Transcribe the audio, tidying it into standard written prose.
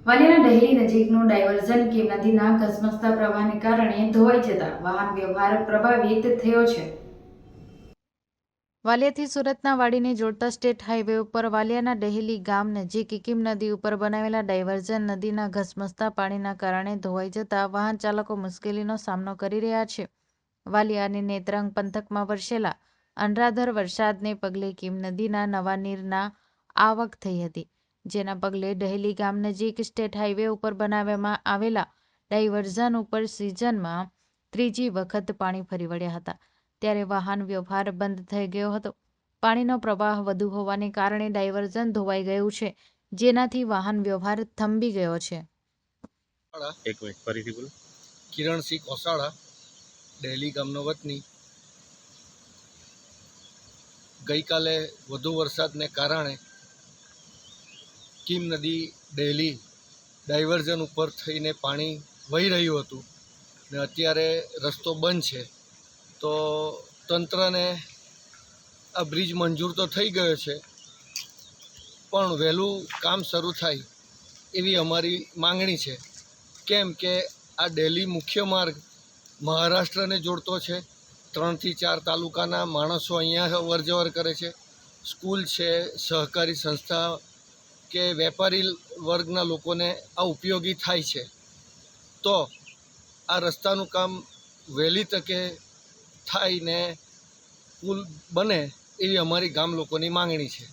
વાલિયાના ડહેલી નજીકનું ડાયવર્ઝન કીમ નદીના ધસમસતા પ્રવાહને કારણે ધોવાઈ જતા વાહન વ્યવહાર પ્રભાવિત થયો છે. વાલિયાથી સુરતના વાડીને જોડતા સ્ટેટ હાઈવે ઉપર વાલિયાના ડહેલી ગામ નજીક કીમ નદી ઉપર બનાવેલા ડાયવર્ઝન નદીના ધસમસતા પાણીના કારણે ધોવાઈ જતા વાહન ચાલકો મુશ્કેલીનો સામનો કરી રહ્યા છે. વાલિયા અને નેત્રંગ પંથકમાં વરસેલા અનરાધાર વરસાદને પગલે કીમ નદીના નવા નીરના આવક થઈ હતી, જેના પગલે ડહેલી ગામ નજીક સ્ટેટ હાઈવે ઉપર બનાવવામાં આવેલા ડાયવર્ઝન ઉપર સિઝનમાં ત્રીજી વખત પાણી ફરી વળ્યા હતા, ત્યારે વાહન વ્યવહાર બંધ થઈ ગયો હતો. પાણીનો પ્રવાહ વધુ હોવાને કારણે ડાયવર્ઝન ધોવાઈ ગયું છે, જેનાથી વાહન વ્યવહાર થંભી ગયો છે. એક મિનિટ ફરીથી બોલો. કિરણસિંહ કોસાળા, ડહેલી ગામનો વતની. ગઈકાલે વધુ વરસાદને કારણે કીમ નદી ડહેલી ડાયવર્ઝન ઉપર થઈને પાણી વહી રહ્યું હતું ને અત્યારે રસ્તો બંધ છે, તો તંત્રને આ બ્રિજ મંજૂર તો થઈ ગયો છે, પણ વહેલું કામ શરૂ થાય એવી અમારી માંગણી છે. કેમ કે આ ડહેલી મુખ્ય માર્ગ મહારાષ્ટ્રને જોડતો છે. 3 થી 4 તાલુકાના માણસો અહીંયા અવરજવર કરે છે. સ્કૂલ છે, સહકારી સંસ્થા કે વેપારી વર્ગના લોકોને આ ઉપયોગી થાય છે. તો આ રસ્તાનું કામ વહેલી તકે થાય ને પુલ બને એવી અમારી ગામ લોકોની માંગણી છે.